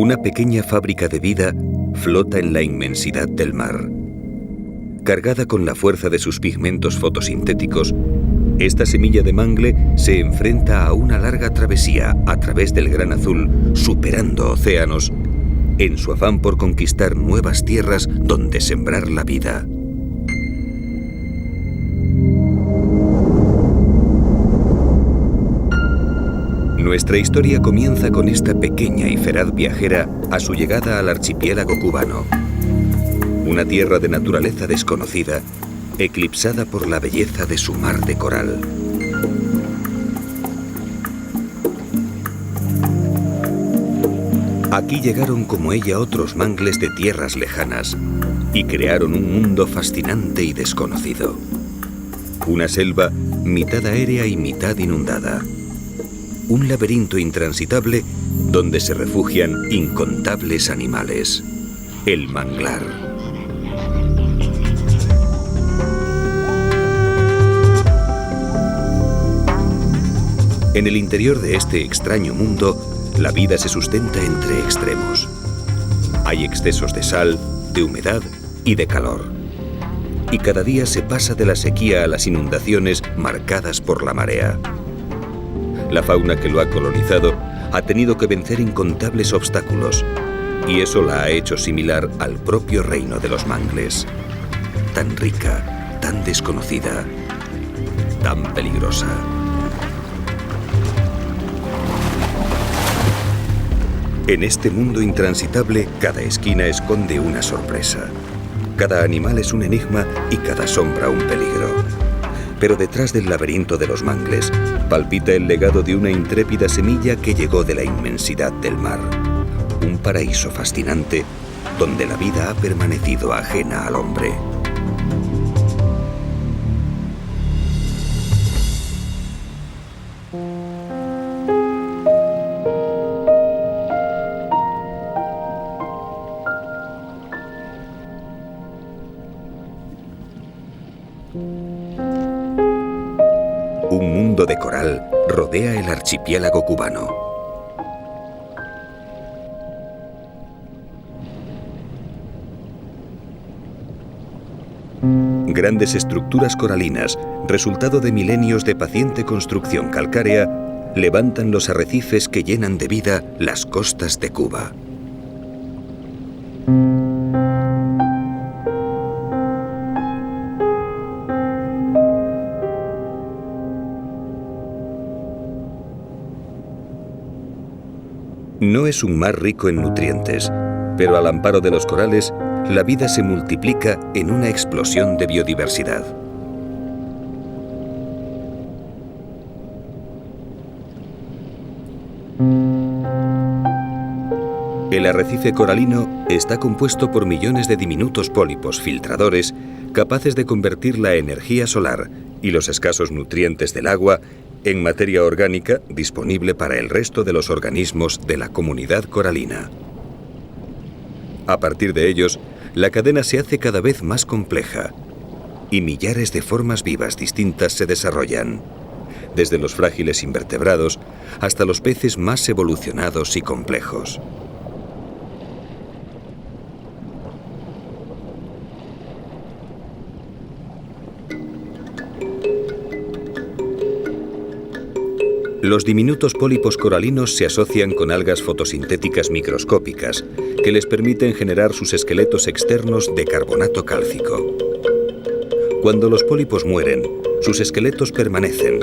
Una pequeña fábrica de vida flota en la inmensidad del mar. Cargada con la fuerza de sus pigmentos fotosintéticos, esta semilla de mangle se enfrenta a una larga travesía a través del gran azul, superando océanos, en su afán por conquistar nuevas tierras donde sembrar la vida. Nuestra historia comienza con esta pequeña y feraz viajera a su llegada al archipiélago cubano. Una tierra de naturaleza desconocida, eclipsada por la belleza de su mar de coral. Aquí llegaron como ella otros mangles de tierras lejanas y crearon un mundo fascinante y desconocido. Una selva mitad aérea y mitad inundada. Un laberinto intransitable donde se refugian incontables animales. El manglar. En el interior de este extraño mundo, la vida se sustenta entre extremos. Hay excesos de sal, de humedad y de calor. Y cada día se pasa de la sequía a las inundaciones marcadas por la marea. La fauna que lo ha colonizado ha tenido que vencer incontables obstáculos, y eso la ha hecho similar al propio reino de los mangles. Tan rica, tan desconocida, tan peligrosa. En este mundo intransitable, cada esquina esconde una sorpresa. Cada animal es un enigma y cada sombra un peligro. Pero detrás del laberinto de los mangles, palpita el legado de una intrépida semilla que llegó de la inmensidad del mar. Un paraíso fascinante donde la vida ha permanecido ajena al hombre. Un mundo de coral rodea el archipiélago cubano. Grandes estructuras coralinas, resultado de milenios de paciente construcción calcárea, levantan los arrecifes que llenan de vida las costas de Cuba. No es un mar rico en nutrientes, pero al amparo de los corales, la vida se multiplica en una explosión de biodiversidad. El arrecife coralino está compuesto por millones de diminutos pólipos filtradores capaces de convertir la energía solar y los escasos nutrientes del agua en materia orgánica disponible para el resto de los organismos de la comunidad coralina. A partir de ellos, la cadena se hace cada vez más compleja y millares de formas vivas distintas se desarrollan, desde los frágiles invertebrados hasta los peces más evolucionados y complejos. Los diminutos pólipos coralinos se asocian con algas fotosintéticas microscópicas que les permiten generar sus esqueletos externos de carbonato cálcico. Cuando los pólipos mueren, sus esqueletos permanecen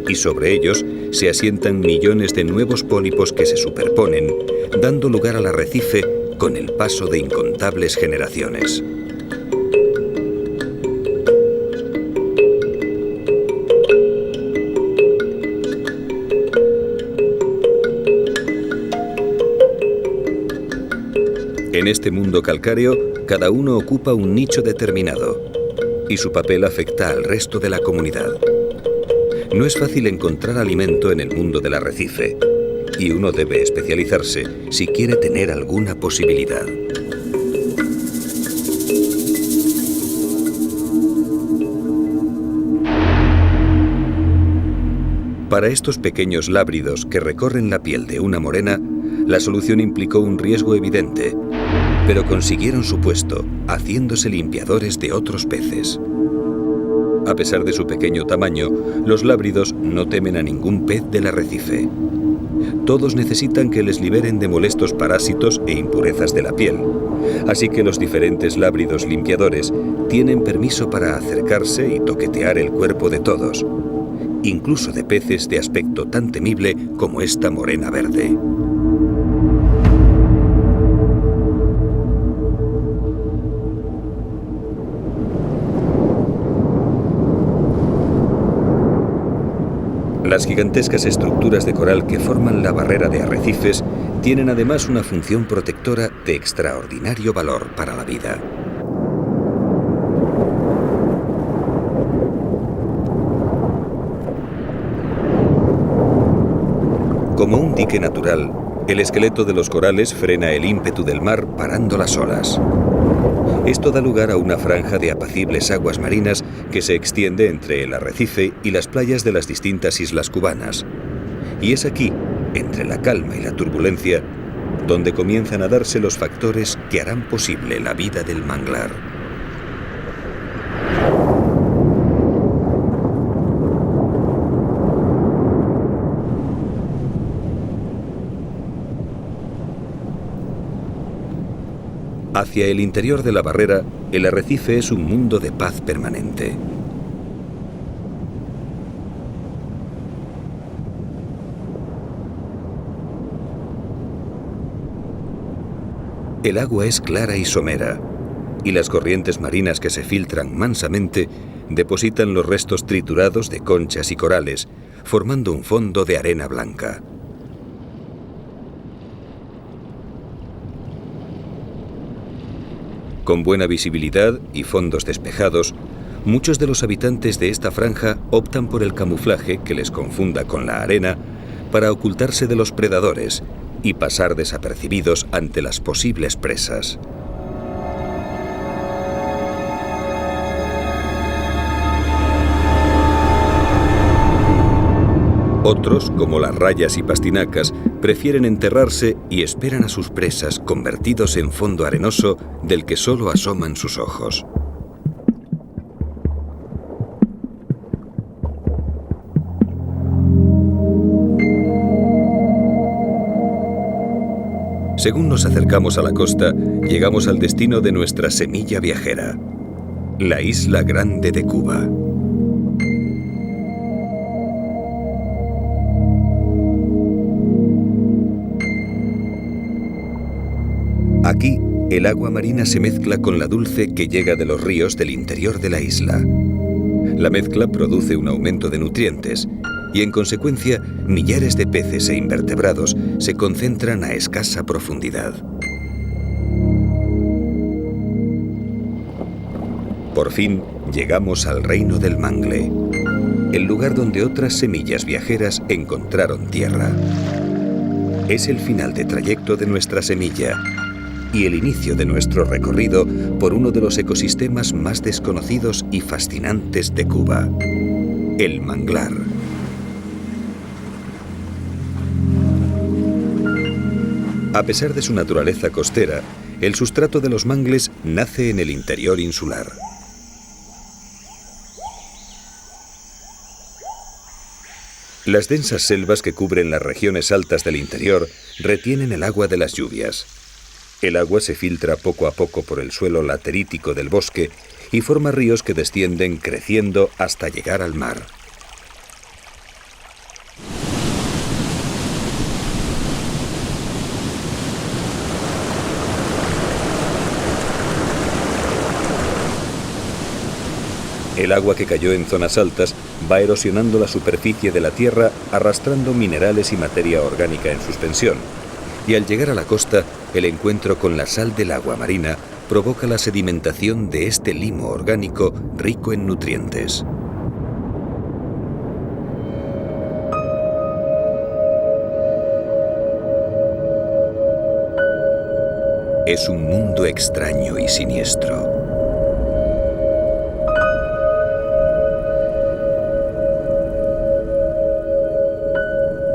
y sobre ellos se asientan millones de nuevos pólipos que se superponen, dando lugar al arrecife con el paso de incontables generaciones. En este mundo calcáreo, cada uno ocupa un nicho determinado y su papel afecta al resto de la comunidad. No es fácil encontrar alimento en el mundo del arrecife y uno debe especializarse si quiere tener alguna posibilidad. Para estos pequeños lábridos que recorren la piel de una morena, La solución implicó un riesgo evidente, pero consiguieron su puesto, haciéndose limpiadores de otros peces. A pesar de su pequeño tamaño, los lábridos no temen a ningún pez del arrecife. Todos necesitan que les liberen de molestos parásitos e impurezas de la piel, así que los diferentes lábridos limpiadores tienen permiso para acercarse y toquetear el cuerpo de todos, incluso de peces de aspecto tan temible como esta morena verde. Las gigantescas estructuras de coral que forman la barrera de arrecifes tienen además una función protectora de extraordinario valor para la vida. Como un dique natural, el esqueleto de los corales frena el ímpetu del mar parando las olas. Esto da lugar a una franja de apacibles aguas marinas que se extiende entre el arrecife y las playas de las distintas islas cubanas. Y es aquí, entre la calma y la turbulencia, donde comienzan a darse los factores que harán posible la vida del manglar. Hacia el interior de la barrera, el arrecife es un mundo de paz permanente. El agua es clara y somera, y las corrientes marinas que se filtran mansamente depositan los restos triturados de conchas y corales, formando un fondo de arena blanca. Con buena visibilidad y fondos despejados, muchos de los habitantes de esta franja optan por el camuflaje que les confunda con la arena para ocultarse de los predadores y pasar desapercibidos ante las posibles presas. Otros, como las rayas y pastinacas, prefieren enterrarse y esperan a sus presas convertidos en fondo arenoso del que solo asoman sus ojos. Según nos acercamos a la costa, llegamos al destino de nuestra semilla viajera, la Isla Grande de Cuba. Aquí, el agua marina se mezcla con la dulce que llega de los ríos del interior de la isla. La mezcla produce un aumento de nutrientes y, en consecuencia, millares de peces e invertebrados se concentran a escasa profundidad. Por fin, llegamos al reino del mangle, el lugar donde otras semillas viajeras encontraron tierra. Es el final de trayecto de nuestra semilla y el inicio de nuestro recorrido por uno de los ecosistemas más desconocidos y fascinantes de Cuba, el manglar. A pesar de su naturaleza costera, el sustrato de los mangles nace en el interior insular. Las densas selvas que cubren las regiones altas del interior retienen el agua de las lluvias. El agua se filtra poco a poco por el suelo laterítico del bosque y forma ríos que descienden creciendo hasta llegar al mar. El agua que cayó en zonas altas va erosionando la superficie de la tierra, arrastrando minerales y materia orgánica en suspensión. Y al llegar a la costa, el encuentro con la sal del agua marina provoca la sedimentación de este limo orgánico rico en nutrientes. Es un mundo extraño y siniestro.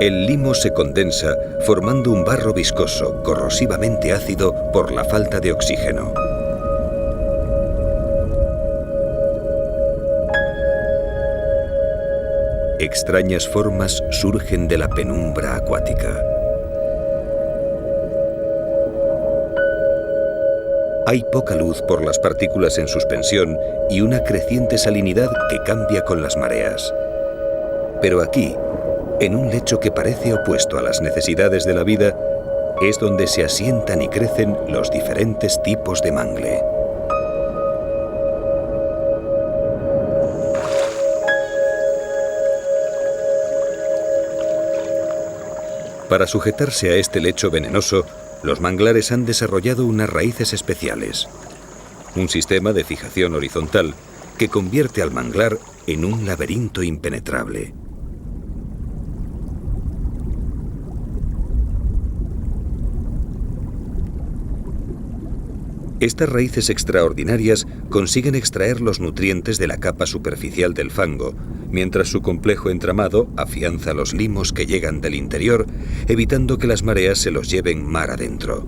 El limo se condensa formando un barro viscoso, corrosivamente ácido por la falta de oxígeno. Extrañas formas surgen de la penumbra acuática. Hay poca luz por las partículas en suspensión y una creciente salinidad que cambia con las mareas. Pero aquí, en un lecho que parece opuesto a las necesidades de la vida, es donde se asientan y crecen los diferentes tipos de mangle. Para sujetarse a este lecho venenoso, los manglares han desarrollado unas raíces especiales. Un sistema de fijación horizontal que convierte al manglar en un laberinto impenetrable. Estas raíces extraordinarias consiguen extraer los nutrientes de la capa superficial del fango, mientras su complejo entramado afianza los limos que llegan del interior, evitando que las mareas se los lleven mar adentro.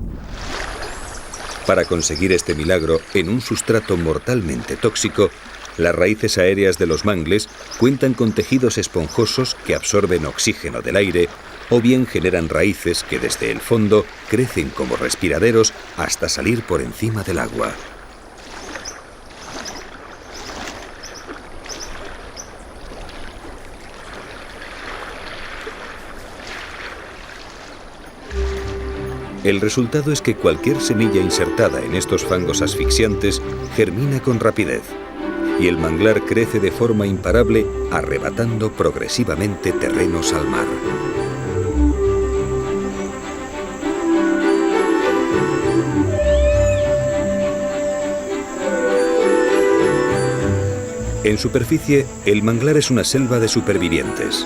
Para conseguir este milagro en un sustrato mortalmente tóxico, las raíces aéreas de los mangles cuentan con tejidos esponjosos que absorben oxígeno del aire, o bien generan raíces que desde el fondo crecen como respiraderos hasta salir por encima del agua. El resultado es que cualquier semilla insertada en estos fangos asfixiantes germina con rapidez, y el manglar crece de forma imparable, arrebatando progresivamente terrenos al mar. En superficie, el manglar es una selva de supervivientes.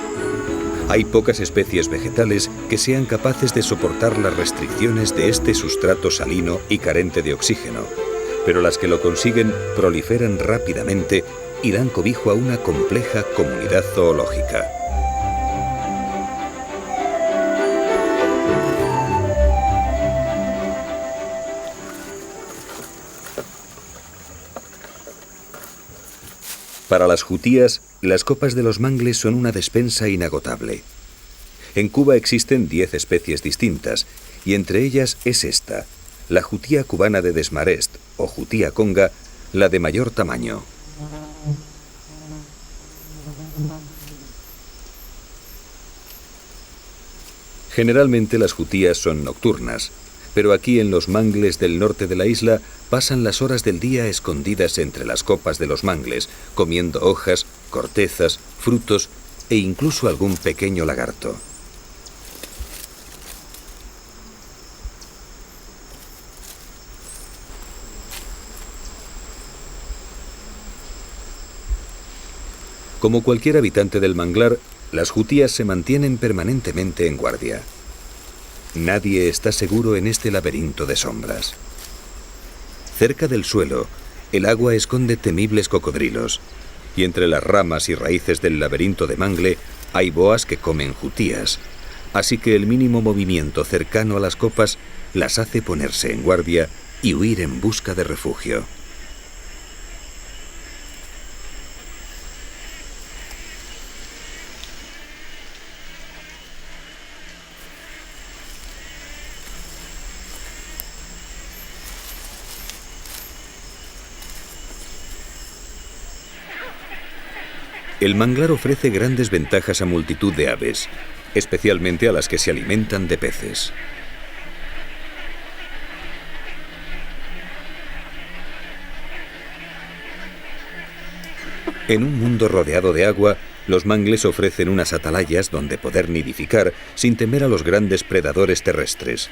Hay pocas especies vegetales que sean capaces de soportar las restricciones de este sustrato salino y carente de oxígeno, pero las que lo consiguen proliferan rápidamente y dan cobijo a una compleja comunidad zoológica. Para las jutías, las copas de los mangles son una despensa inagotable. En Cuba existen 10 especies distintas, y entre ellas es esta, la jutía cubana de Desmarest, o jutía conga, la de mayor tamaño. Generalmente las jutías son nocturnas, pero aquí en los mangles del norte de la isla pasan las horas del día escondidas entre las copas de los mangles, comiendo hojas, cortezas, frutos e incluso algún pequeño lagarto. Como cualquier habitante del manglar, las jutías se mantienen permanentemente en guardia. Nadie está seguro en este laberinto de sombras. Cerca del suelo, el agua esconde temibles cocodrilos, y entre las ramas y raíces del laberinto de mangle hay boas que comen jutías, así que el mínimo movimiento cercano a las copas las hace ponerse en guardia y huir en busca de refugio. El manglar ofrece grandes ventajas a multitud de aves, especialmente a las que se alimentan de peces. En un mundo rodeado de agua, los mangles ofrecen unas atalayas donde poder nidificar sin temer a los grandes predadores terrestres.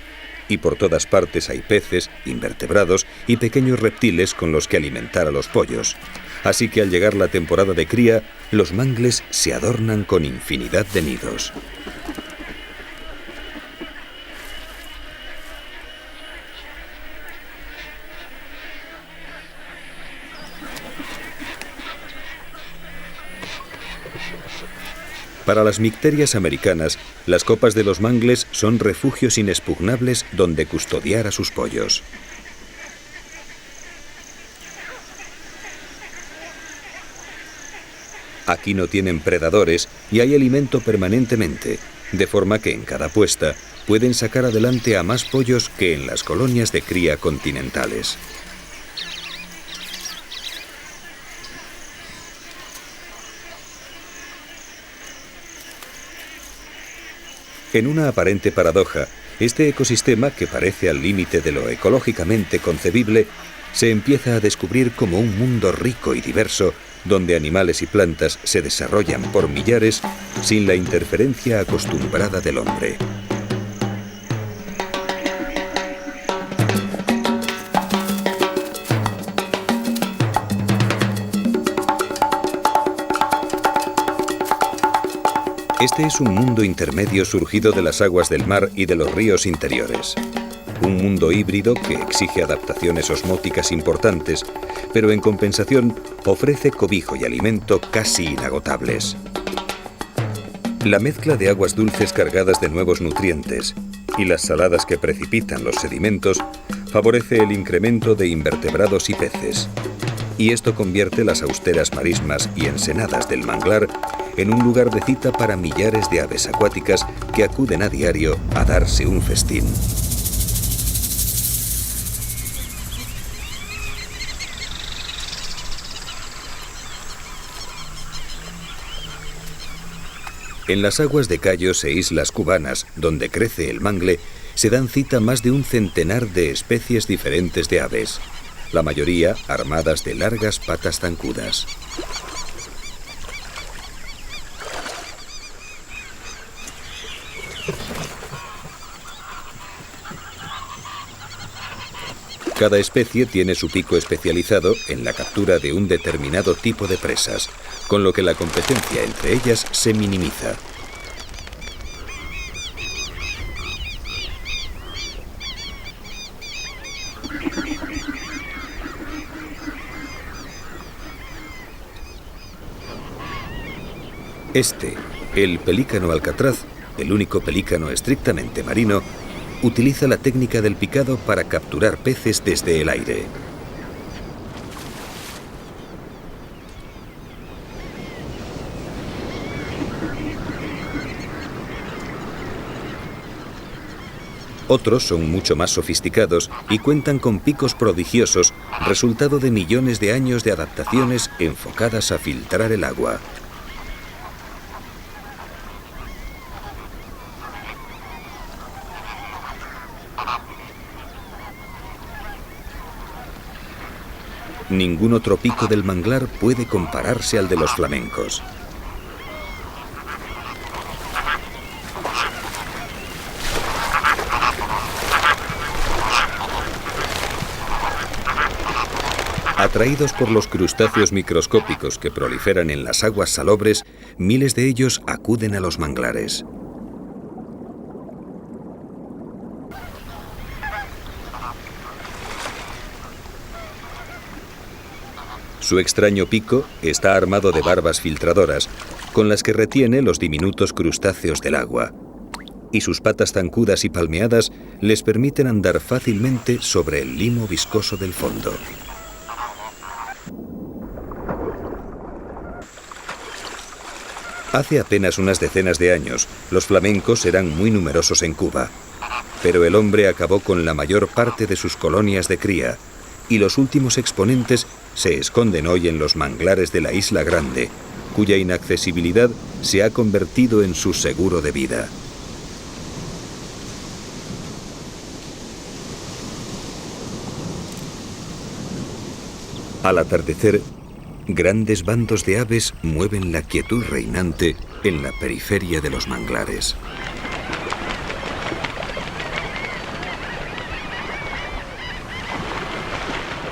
Y por todas partes hay peces, invertebrados y pequeños reptiles con los que alimentar a los pollos. Así que al llegar la temporada de cría, los mangles se adornan con infinidad de nidos. Para las micterias americanas, las copas de los mangles son refugios inexpugnables donde custodiar a sus pollos. Aquí no tienen predadores y hay alimento permanentemente, de forma que en cada puesta pueden sacar adelante a más pollos que en las colonias de cría continentales. En una aparente paradoja, este ecosistema, que parece al límite de lo ecológicamente concebible, se empieza a descubrir como un mundo rico y diverso, donde animales y plantas se desarrollan por millares sin la interferencia acostumbrada del hombre. Este es un mundo intermedio surgido de las aguas del mar y de los ríos interiores. Un mundo híbrido que exige adaptaciones osmóticas importantes, pero en compensación ofrece cobijo y alimento casi inagotables. La mezcla de aguas dulces cargadas de nuevos nutrientes y las saladas que precipitan los sedimentos favorece el incremento de invertebrados y peces. Y esto convierte las austeras marismas y ensenadas del manglar en un lugar de cita para millares de aves acuáticas que acuden a diario a darse un festín. En las aguas de cayos e islas cubanas, donde crece el mangle, se dan cita más de un centenar de especies diferentes de aves, la mayoría armadas de largas patas zancudas. Cada especie tiene su pico especializado en la captura de un determinado tipo de presas, con lo que la competencia entre ellas se minimiza. El pelícano alcatraz, el único pelícano estrictamente marino, utiliza la técnica del picado para capturar peces desde el aire. Otros son mucho más sofisticados y cuentan con picos prodigiosos, resultado de millones de años de adaptaciones enfocadas a filtrar el agua. Ningún otro pico del manglar puede compararse al de los flamencos. Atraídos por los crustáceos microscópicos que proliferan en las aguas salobres, miles de ellos acuden a los manglares. Su extraño pico está armado de barbas filtradoras, con las que retiene los diminutos crustáceos del agua. Y sus patas zancudas y palmeadas les permiten andar fácilmente sobre el limo viscoso del fondo. Hace apenas unas decenas de años, los flamencos eran muy numerosos en Cuba, pero el hombre acabó con la mayor parte de sus colonias de cría, y los últimos exponentes se esconden hoy en los manglares de la Isla Grande, cuya inaccesibilidad se ha convertido en su seguro de vida. Al atardecer, grandes bandos de aves mueven la quietud reinante en la periferia de los manglares.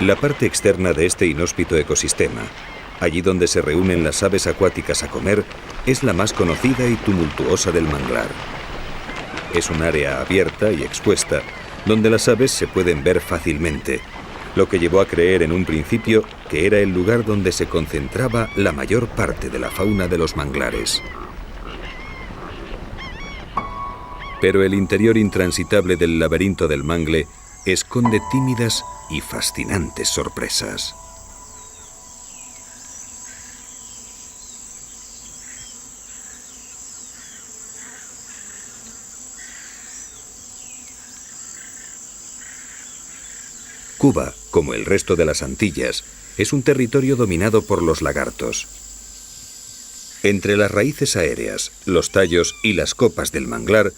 La parte externa de este inhóspito ecosistema, allí donde se reúnen las aves acuáticas a comer, es la más conocida y tumultuosa del manglar. Es un área abierta y expuesta, donde las aves se pueden ver fácilmente, lo que llevó a creer en un principio que era el lugar donde se concentraba la mayor parte de la fauna de los manglares. Pero el interior intransitable del laberinto del mangle esconde tímidas y fascinantes sorpresas. Cuba, como el resto de las Antillas, es un territorio dominado por los lagartos. Entre las raíces aéreas, los tallos y las copas del manglar,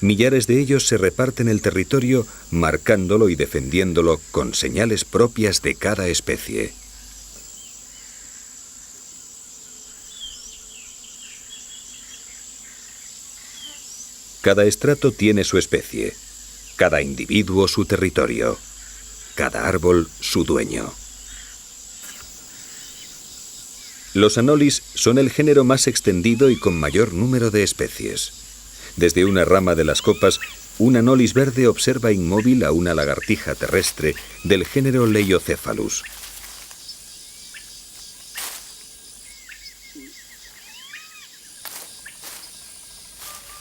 millares de ellos se reparten el territorio marcándolo y defendiéndolo con señales propias de cada especie. Cada estrato tiene su especie, cada individuo su territorio, cada árbol su dueño. Los anolis son el género más extendido y con mayor número de especies. Desde una rama de las copas, un anolis verde observa inmóvil a una lagartija terrestre del género Leiocephalus.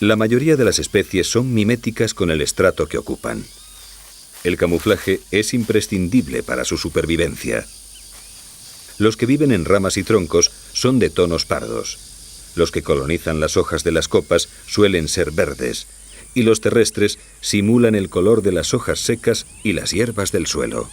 La mayoría de las especies son miméticas con el estrato que ocupan. El camuflaje es imprescindible para su supervivencia. Los que viven en ramas y troncos son de tonos pardos. Los que colonizan las hojas de las copas suelen ser verdes, y los terrestres simulan el color de las hojas secas y las hierbas del suelo.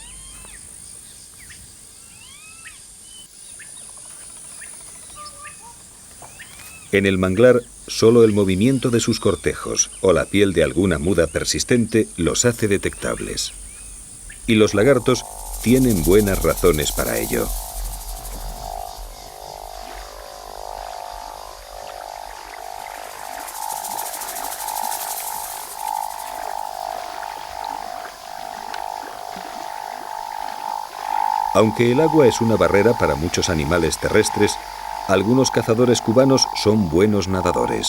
En el manglar, solo el movimiento de sus cortejos o la piel de alguna muda persistente los hace detectables. Y los lagartos tienen buenas razones para ello. Aunque el agua es una barrera para muchos animales terrestres, algunos cazadores cubanos son buenos nadadores.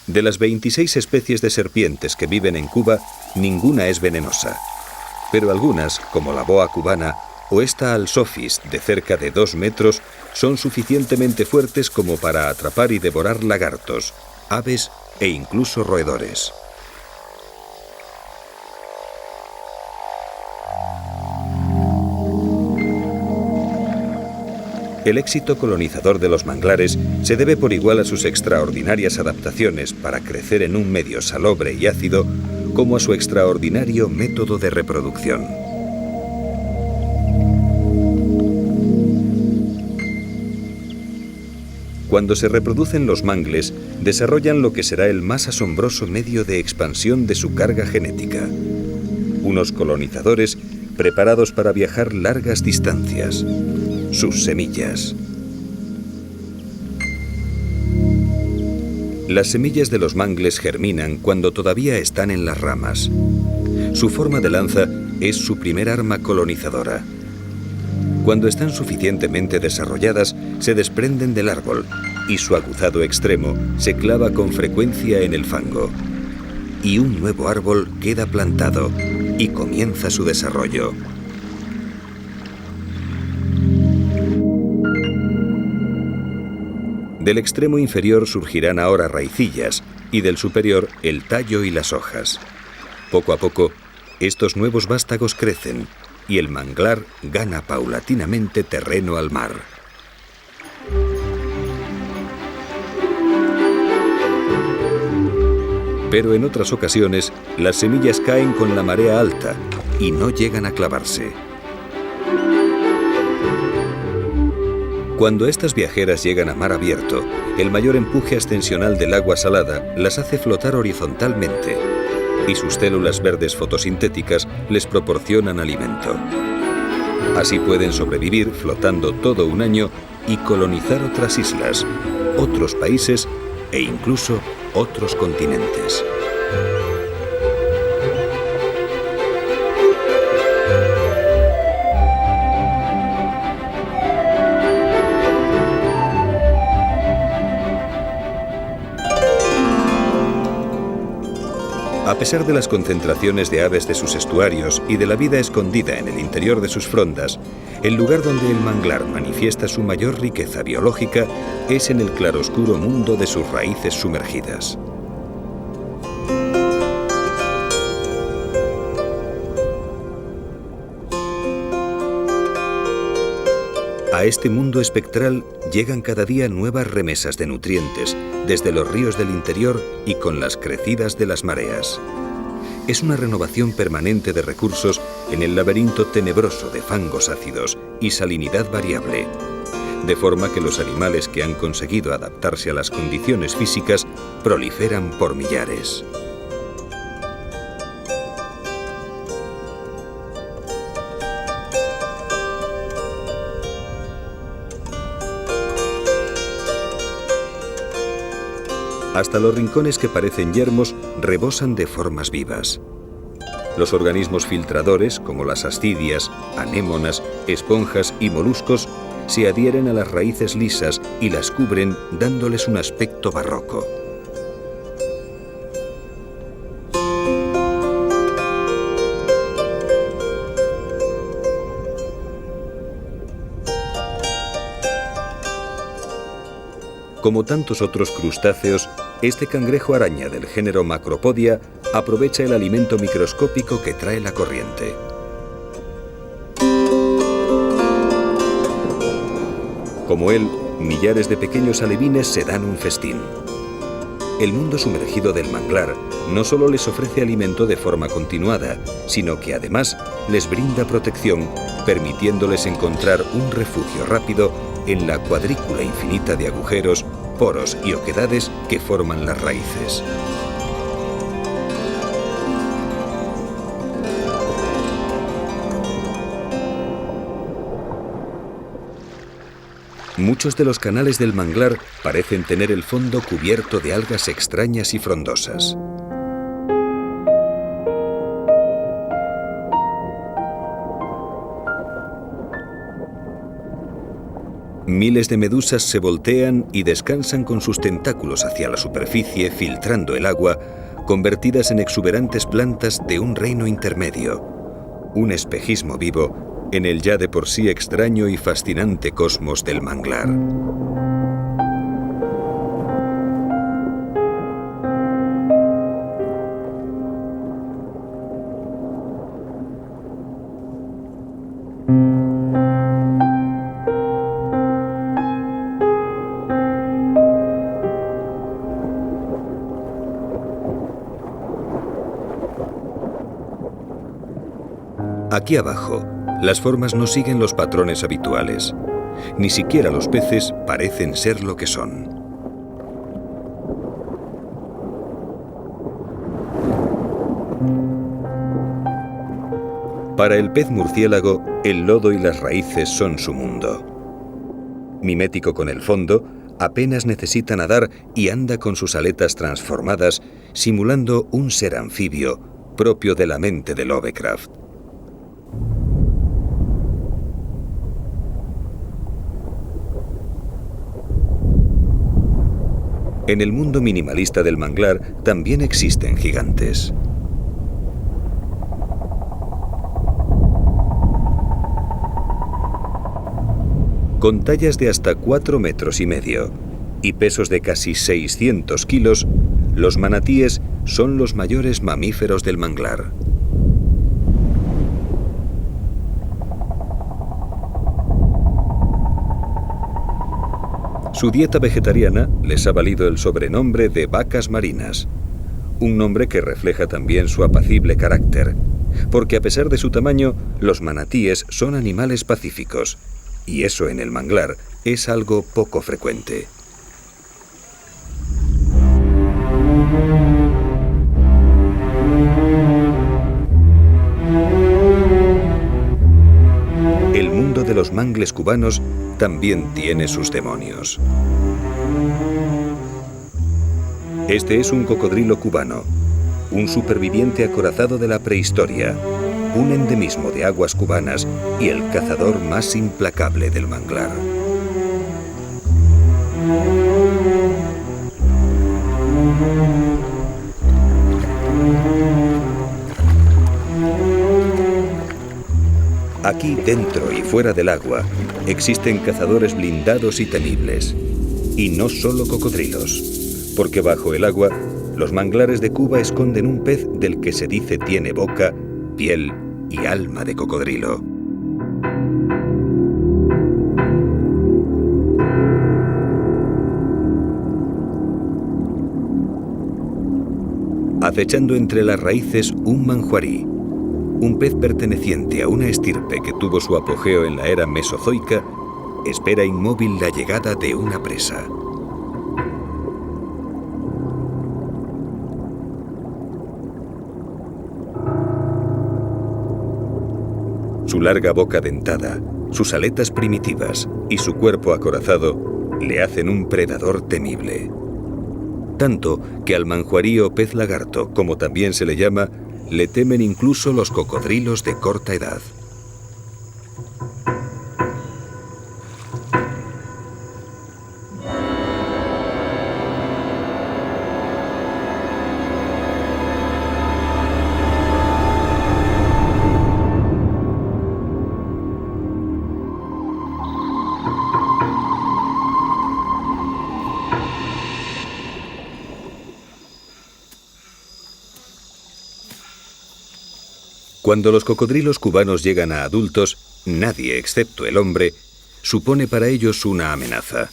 De las 26 especies de serpientes que viven en Cuba, ninguna es venenosa. Pero algunas, como la boa cubana o esta alsophis de cerca de 2 metros, son suficientemente fuertes como para atrapar y devorar lagartos, aves e incluso roedores. El éxito colonizador de los manglares se debe por igual a sus extraordinarias adaptaciones para crecer en un medio salobre y ácido, como a su extraordinario método de reproducción. Cuando se reproducen los mangles, desarrollan lo que será el más asombroso medio de expansión de su carga genética. Unos colonizadores preparados para viajar largas distancias. Sus semillas. Las semillas de los mangles germinan cuando todavía están en las ramas. Su forma de lanza es su primer arma colonizadora. Cuando están suficientemente desarrolladas, se desprenden del árbol y su aguzado extremo se clava con frecuencia en el fango. Y un nuevo árbol queda plantado y comienza su desarrollo. Del extremo inferior surgirán ahora raicillas y del superior el tallo y las hojas. Poco a poco, estos nuevos vástagos crecen y el manglar gana paulatinamente terreno al mar. Pero en otras ocasiones, las semillas caen con la marea alta y no llegan a clavarse. Cuando estas viajeras llegan a mar abierto, el mayor empuje ascensional del agua salada las hace flotar horizontalmente y sus células verdes fotosintéticas les proporcionan alimento. Así pueden sobrevivir flotando todo un año y colonizar otras islas, otros países e incluso otros continentes. A pesar de las concentraciones de aves de sus estuarios y de la vida escondida en el interior de sus frondas, el lugar donde el manglar manifiesta su mayor riqueza biológica es en el claroscuro mundo de sus raíces sumergidas. A este mundo espectral llegan cada día nuevas remesas de nutrientes desde los ríos del interior y con las crecidas de las mareas. Es una renovación permanente de recursos en el laberinto tenebroso de fangos ácidos y salinidad variable, de forma que los animales que han conseguido adaptarse a las condiciones físicas proliferan por millares. Hasta los rincones que parecen yermos rebosan de formas vivas. Los organismos filtradores, como las ascidias, anémonas, esponjas y moluscos, se adhieren a las raíces lisas y las cubren dándoles un aspecto barroco. Como tantos otros crustáceos, este cangrejo araña del género Macropodia aprovecha el alimento microscópico que trae la corriente. Como él, millares de pequeños alevines se dan un festín. El mundo sumergido del manglar no solo les ofrece alimento de forma continuada, sino que además les brinda protección, permitiéndoles encontrar un refugio rápido en la cuadrícula infinita de agujeros, poros y oquedades que forman las raíces. Muchos de los canales del manglar parecen tener el fondo cubierto de algas extrañas y frondosas. Miles de medusas se voltean y descansan con sus tentáculos hacia la superficie, filtrando el agua, convertidas en exuberantes plantas de un reino intermedio, un espejismo vivo en el ya de por sí extraño y fascinante cosmos del manglar. Aquí abajo, las formas no siguen los patrones habituales. Ni siquiera los peces parecen ser lo que son. Para el pez murciélago, el lodo y las raíces son su mundo. Mimético con el fondo, apenas necesita nadar y anda con sus aletas transformadas, simulando un ser anfibio propio de la mente de Lovecraft. En el mundo minimalista del manglar también existen gigantes. Con tallas de hasta 4,5 metros y pesos de casi 600 kilos, los manatíes son los mayores mamíferos del manglar. Su dieta vegetariana les ha valido el sobrenombre de vacas marinas, un nombre que refleja también su apacible carácter, porque a pesar de su tamaño, los manatíes son animales pacíficos, y eso en el manglar es algo poco frecuente. El mundo de los mangles cubanos también tiene sus demonios. Este es un cocodrilo cubano, un superviviente acorazado de la prehistoria, un endemismo de aguas cubanas y el cazador más implacable del manglar. Aquí, dentro y fuera del agua, existen cazadores blindados y temibles. Y no solo cocodrilos, porque bajo el agua, los manglares de Cuba esconden un pez del que se dice tiene boca, piel y alma de cocodrilo. Acechando entre las raíces un manjuarí, un pez perteneciente a una estirpe que tuvo su apogeo en la era mesozoica, espera inmóvil la llegada de una presa. Su larga boca dentada, sus aletas primitivas y su cuerpo acorazado le hacen un predador temible. Tanto que al manjuarí o pez lagarto, como también se le llama, le temen incluso los cocodrilos de corta edad. Cuando los cocodrilos cubanos llegan a adultos, nadie, excepto el hombre, supone para ellos una amenaza.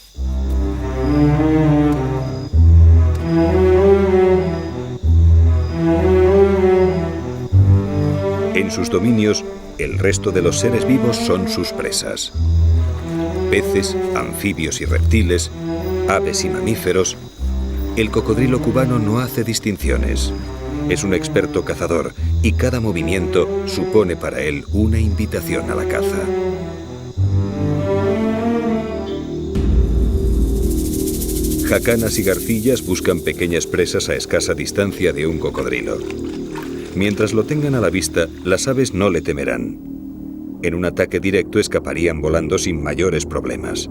En sus dominios, el resto de los seres vivos son sus presas. Peces, anfibios y reptiles, aves y mamíferos. El cocodrilo cubano no hace distinciones. Es un experto cazador y cada movimiento supone para él una invitación a la caza. Jacanas y garcillas buscan pequeñas presas a escasa distancia de un cocodrilo. Mientras lo tengan a la vista, las aves no le temerán. En un ataque directo escaparían volando sin mayores problemas.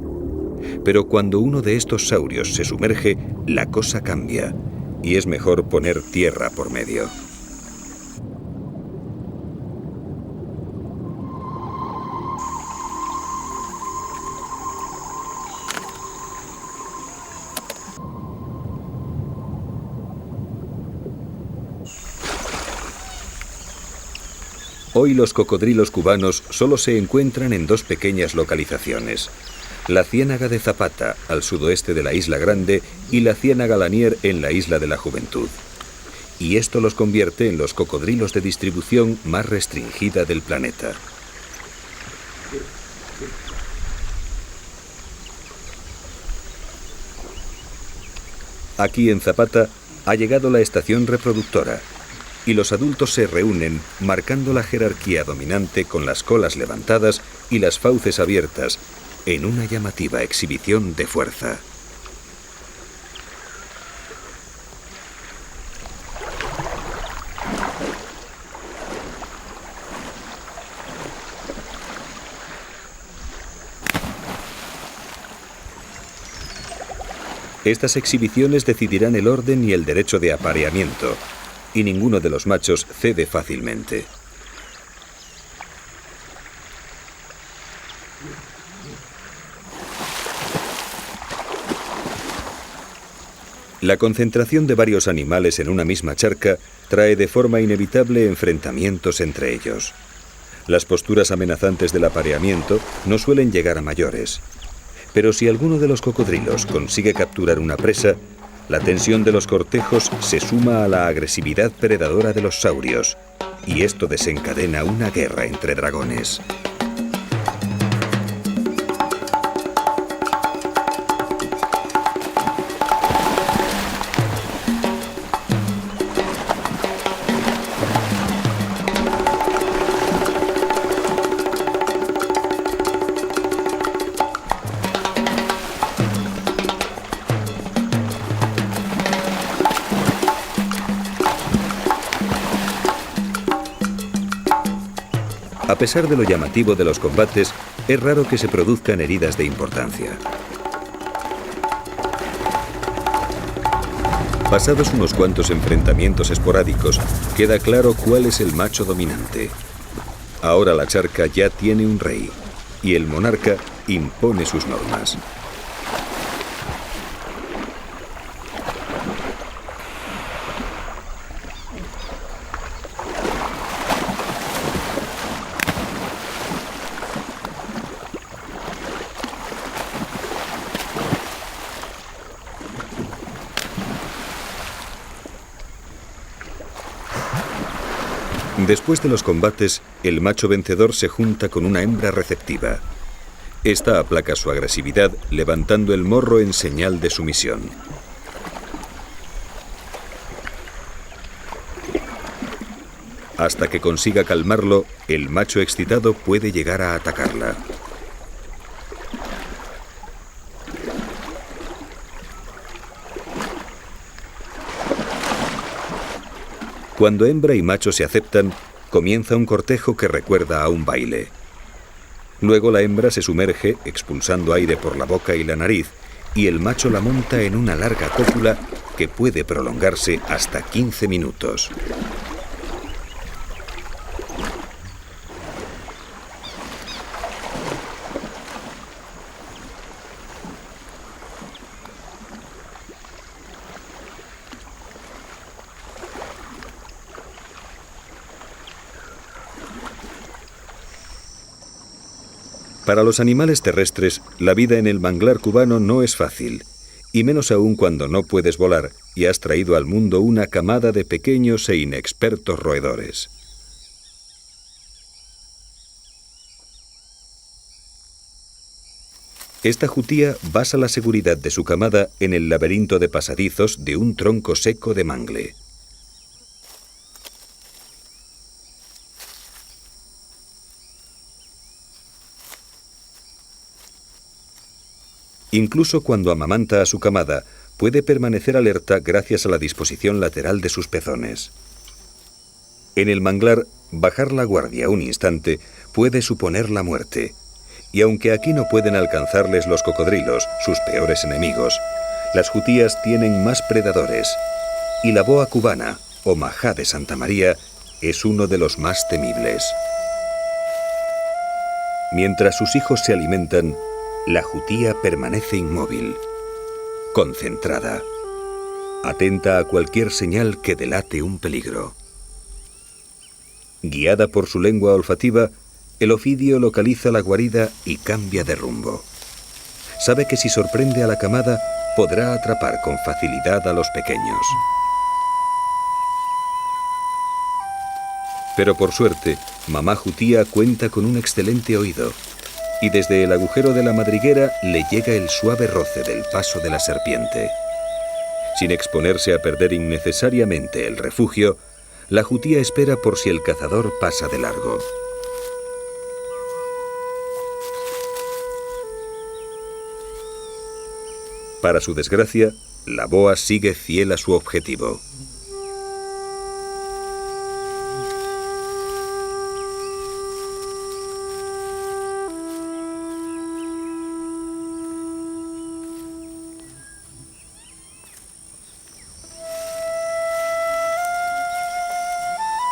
Pero cuando uno de estos saurios se sumerge, la cosa cambia. Y es mejor poner tierra por medio. Hoy los cocodrilos cubanos solo se encuentran en dos pequeñas localizaciones: la Ciénaga de Zapata, al sudoeste de la Isla Grande, y la Ciénaga Lanier en la Isla de la Juventud. Y esto los convierte en los cocodrilos de distribución más restringida del planeta. Aquí en Zapata ha llegado la estación reproductora, y los adultos se reúnen marcando la jerarquía dominante con las colas levantadas y las fauces abiertas, en una llamativa exhibición de fuerza. Estas exhibiciones decidirán el orden y el derecho de apareamiento, y ninguno de los machos cede fácilmente. La concentración de varios animales en una misma charca trae de forma inevitable enfrentamientos entre ellos. Las posturas amenazantes del apareamiento no suelen llegar a mayores. Pero si alguno de los cocodrilos consigue capturar una presa, la tensión de los cortejos se suma a la agresividad predadora de los saurios, y esto desencadena una guerra entre dragones. A pesar de lo llamativo de los combates, es raro que se produzcan heridas de importancia. Pasados unos cuantos enfrentamientos esporádicos, queda claro cuál es el macho dominante. Ahora la charca ya tiene un rey, y el monarca impone sus normas. Después de los combates, el macho vencedor se junta con una hembra receptiva. Esta aplaca su agresividad levantando el morro en señal de sumisión. Hasta que consiga calmarlo, el macho excitado puede llegar a atacarla. Cuando hembra y macho se aceptan, comienza un cortejo que recuerda a un baile. Luego la hembra se sumerge, expulsando aire por la boca y la nariz, y el macho la monta en una larga cópula que puede prolongarse hasta 15 minutos. Para los animales terrestres, la vida en el manglar cubano no es fácil, y menos aún cuando no puedes volar y has traído al mundo una camada de pequeños e inexpertos roedores. Esta jutía basa la seguridad de su camada en el laberinto de pasadizos de un tronco seco de mangle. Incluso cuando amamanta a su camada, puede permanecer alerta gracias a la disposición lateral de sus pezones. En el manglar, bajar la guardia un instante puede suponer la muerte. Y aunque aquí no pueden alcanzarles los cocodrilos, sus peores enemigos, las jutías tienen más predadores. Y la boa cubana, o majá de Santa María, es uno de los más temibles. Mientras sus hijos se alimentan, la jutía permanece inmóvil, concentrada, atenta a cualquier señal que delate un peligro. Guiada por su lengua olfativa, el ofidio localiza la guarida y cambia de rumbo. Sabe que si sorprende a la camada, podrá atrapar con facilidad a los pequeños. Pero por suerte, mamá jutía cuenta con un excelente oído, y desde el agujero de la madriguera le llega el suave roce del paso de la serpiente. Sin exponerse a perder innecesariamente el refugio, la jutía espera por si el cazador pasa de largo. Para su desgracia, la boa sigue fiel a su objetivo.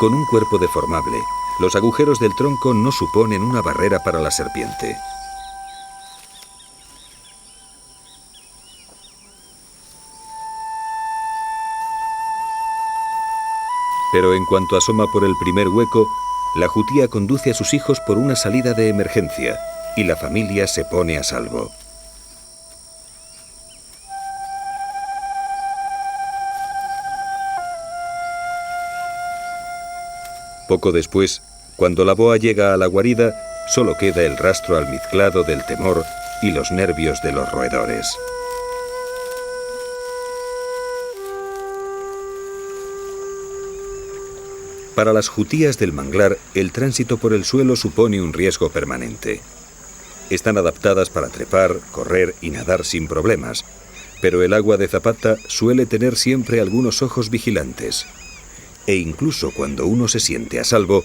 Con un cuerpo deformable, los agujeros del tronco no suponen una barrera para la serpiente. Pero en cuanto asoma por el primer hueco, la jutía conduce a sus hijos por una salida de emergencia y la familia se pone a salvo. Poco después, cuando la boa llega a la guarida, solo queda el rastro almizclado del temor y los nervios de los roedores. Para las jutías del manglar, el tránsito por el suelo supone un riesgo permanente. Están adaptadas para trepar, correr y nadar sin problemas, pero el agua de Zapata suele tener siempre algunos ojos vigilantes. E incluso cuando uno se siente a salvo,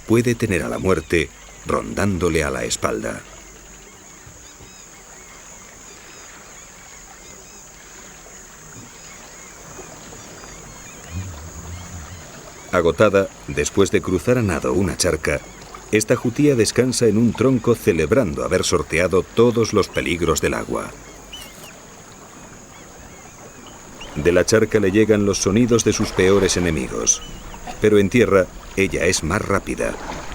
puede tener a la muerte rondándole a la espalda. Agotada, después de cruzar a nado una charca, Esta jutía descansa en un tronco celebrando haber sorteado todos los peligros del agua. De la charca le llegan los sonidos de sus peores enemigos, pero en tierra ella es más rápida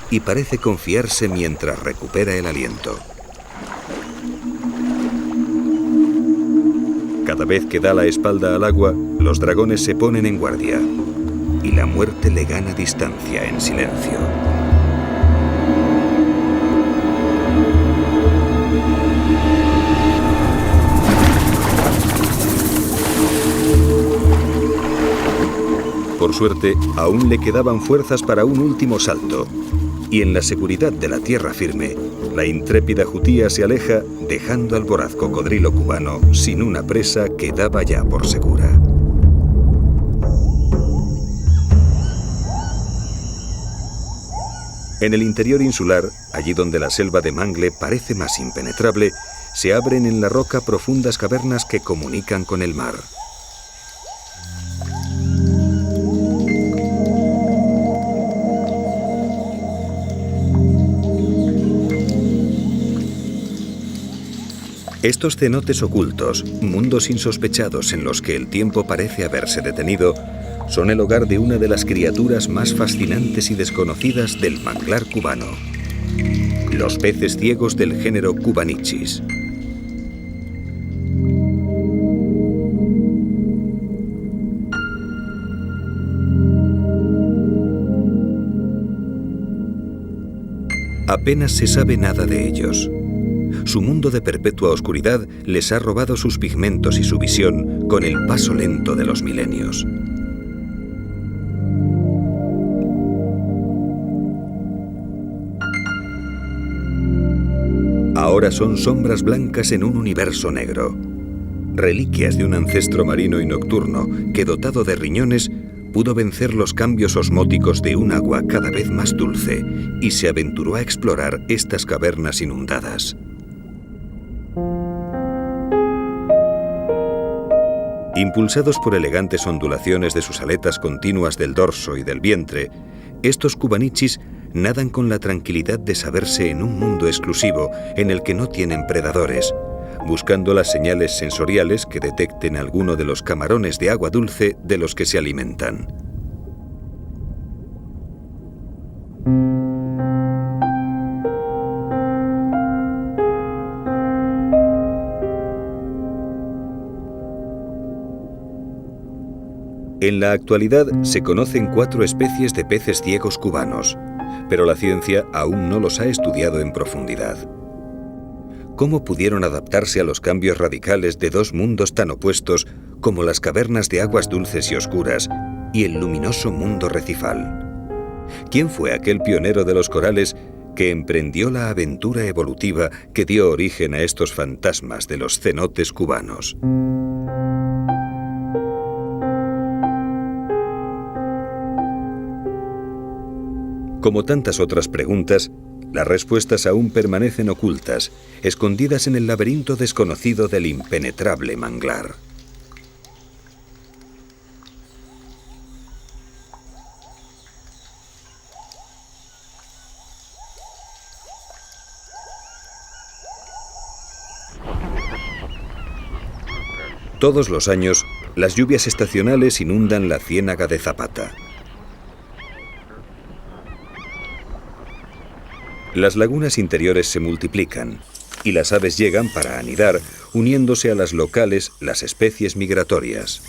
y parece confiarse mientras recupera el aliento. Cada vez que da la espalda al agua, los dragones se ponen en guardia y la muerte le gana distancia en silencio. Por suerte, aún le quedaban fuerzas para un último salto, y en la seguridad de la tierra firme, la intrépida jutía se aleja, dejando al voraz cocodrilo cubano sin una presa que daba ya por segura. En el interior insular, allí donde la selva de mangle parece más impenetrable, se abren en la roca profundas cavernas que comunican con el mar. Estos cenotes ocultos, mundos insospechados en los que el tiempo parece haberse detenido, son el hogar de una de las criaturas más fascinantes y desconocidas del manglar cubano: los peces ciegos del género Cubanichis. Apenas se sabe nada de ellos. Su mundo de perpetua oscuridad les ha robado sus pigmentos y su visión con el paso lento de los milenios. Ahora son sombras blancas en un universo negro, reliquias de un ancestro marino y nocturno que, dotado de riñones, pudo vencer los cambios osmóticos de un agua cada vez más dulce y se aventuró a explorar estas cavernas inundadas. Impulsados por elegantes ondulaciones de sus aletas continuas del dorso y del vientre, estos Cubanichis nadan con la tranquilidad de saberse en un mundo exclusivo en el que no tienen predadores, buscando las señales sensoriales que detecten alguno de los camarones de agua dulce de los que se alimentan. En la actualidad se conocen 4 especies de peces ciegos cubanos, pero la ciencia aún no los ha estudiado en profundidad. ¿Cómo pudieron adaptarse a los cambios radicales de 2 mundos tan opuestos como las cavernas de aguas dulces y oscuras y el luminoso mundo recifal? ¿Quién fue aquel pionero de los corales que emprendió la aventura evolutiva que dio origen a estos fantasmas de los cenotes cubanos? Como tantas otras preguntas, las respuestas aún permanecen ocultas, escondidas en el laberinto desconocido del impenetrable manglar. Todos los años, las lluvias estacionales inundan la ciénaga de Zapata. Las lagunas interiores se multiplican y las aves llegan para anidar, uniéndose a las locales, las especies migratorias.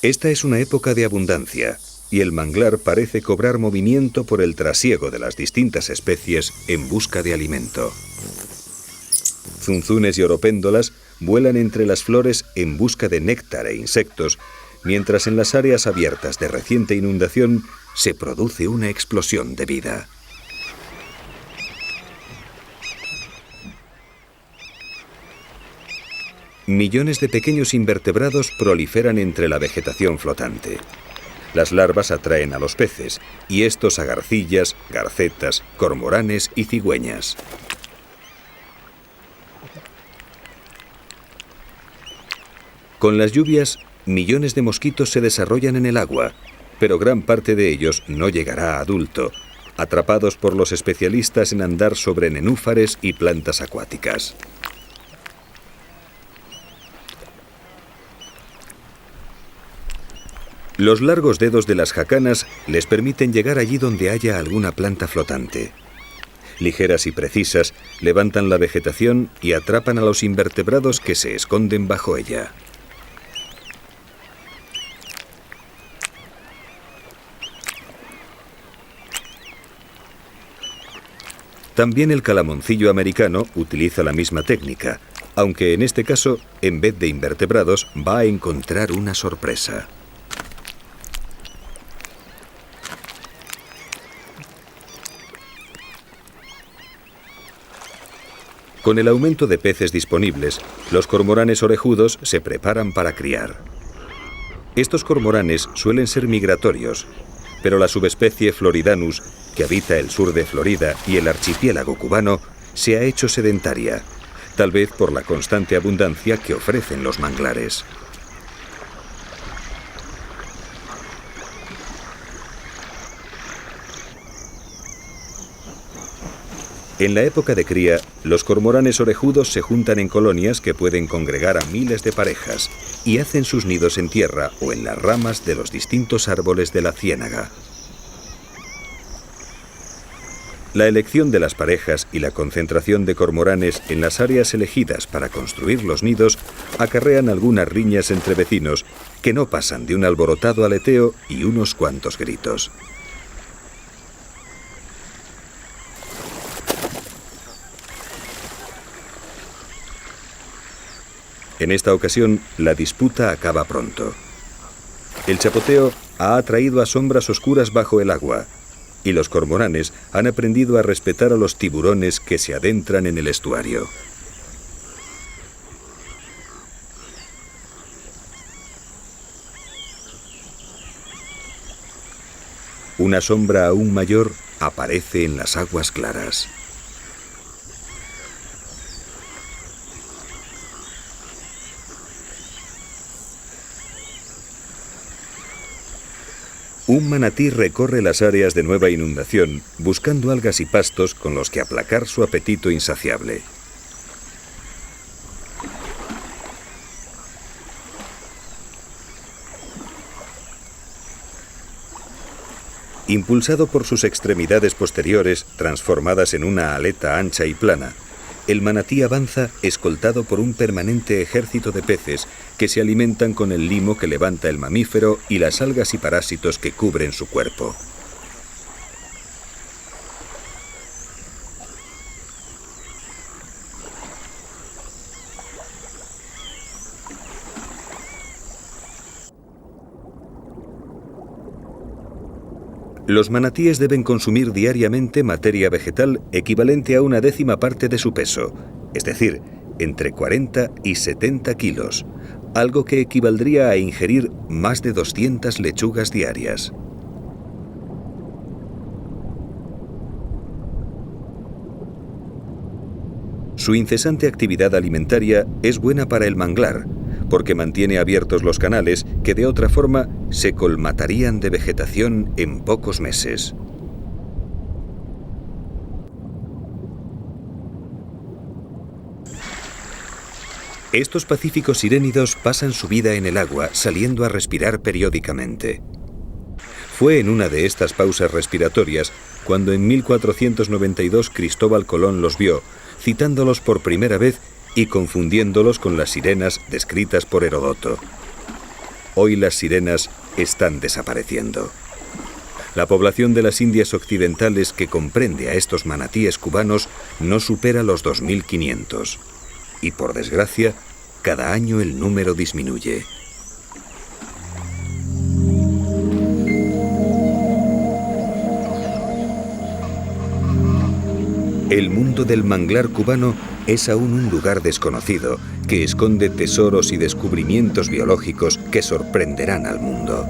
Esta es una época de abundancia y el manglar parece cobrar movimiento por el trasiego de las distintas especies en busca de alimento. Zunzunes y oropéndolas vuelan entre las flores en busca de néctar e insectos, mientras en las áreas abiertas de reciente inundación se produce una explosión de vida. Millones de pequeños invertebrados proliferan entre la vegetación flotante. Las larvas atraen a los peces, y estos a garcillas, garcetas, cormoranes y cigüeñas. Con las lluvias, millones de mosquitos se desarrollan en el agua pero gran parte de ellos no llegará a adulto, atrapados por los especialistas en andar sobre nenúfares y plantas acuáticas. Los largos dedos de las jacanas les permiten llegar allí donde haya alguna planta flotante. Ligeras y precisas, levantan la vegetación y atrapan a los invertebrados que se esconden bajo ella. También el calamoncillo americano utiliza la misma técnica, aunque en este caso, en vez de invertebrados, va a encontrar una sorpresa. Con el aumento de peces disponibles, los cormoranes orejudos se preparan para criar. Estos cormoranes suelen ser migratorios, pero la subespecie Floridanus, que habita el sur de Florida y el archipiélago cubano, se ha hecho sedentaria, tal vez por la constante abundancia que ofrecen los manglares. En la época de cría, los cormoranes orejudos se juntan en colonias que pueden congregar a miles de parejas y hacen sus nidos en tierra o en las ramas de los distintos árboles de la ciénaga. La elección de las parejas y la concentración de cormoranes en las áreas elegidas para construir los nidos acarrean algunas riñas entre vecinos que no pasan de un alborotado aleteo y unos cuantos gritos. En esta ocasión, la disputa acaba pronto. El chapoteo ha atraído a sombras oscuras bajo el agua, y los cormoranes han aprendido a respetar a los tiburones que se adentran en el estuario. Una sombra aún mayor aparece en las aguas claras. Un manatí recorre las áreas de nueva inundación buscando algas y pastos con los que aplacar su apetito insaciable. Impulsado por sus extremidades posteriores, transformadas en una aleta ancha y plana, el manatí avanza escoltado por un permanente ejército de peces que se alimentan con el limo que levanta el mamífero y las algas y parásitos que cubren su cuerpo. Los manatíes deben consumir diariamente materia vegetal equivalente a 1/10 parte de su peso, es decir, entre 40 y 70 kilos, algo que equivaldría a ingerir más de 200 lechugas diarias. Su incesante actividad alimentaria es buena para el manglar, porque mantiene abiertos los canales que de otra forma se colmatarían de vegetación en pocos meses. Estos pacíficos sirénidos pasan su vida en el agua, saliendo a respirar periódicamente. Fue en una de estas pausas respiratorias cuando en 1492 Cristóbal Colón los vio, citándolos por primera vez y confundiéndolos con las sirenas descritas por Heródoto. Hoy las sirenas están desapareciendo. La población de las Indias Occidentales que comprende a estos manatíes cubanos no supera los 2500. Y por desgracia, cada año el número disminuye. El mundo del manglar cubano es aún un lugar desconocido que esconde tesoros y descubrimientos biológicos que sorprenderán al mundo.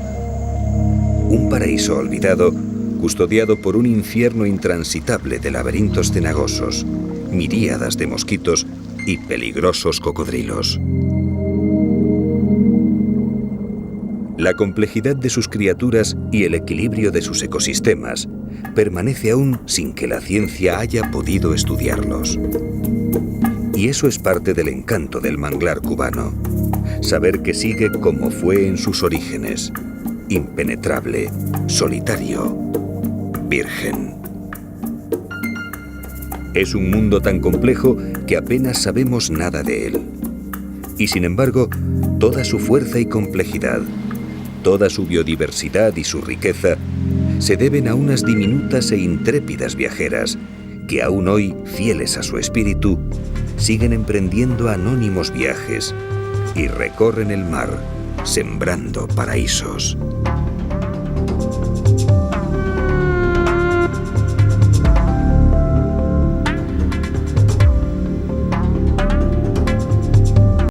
Un paraíso olvidado, custodiado por un infierno intransitable de laberintos cenagosos, miríadas de mosquitos y peligrosos cocodrilos. la complejidad de sus criaturas y el equilibrio de sus ecosistemas permanece aún sin que la ciencia haya podido estudiarlos. Y eso es parte del encanto del manglar cubano. Saber que sigue como fue en sus orígenes. Impenetrable, solitario, virgen. Es un mundo tan complejo que apenas sabemos nada de él. Y sin embargo, toda su fuerza y complejidad, toda su biodiversidad y su riqueza, se deben a unas diminutas e intrépidas viajeras que aún hoy, fieles a su espíritu, siguen emprendiendo anónimos viajes y recorren el mar, sembrando paraísos.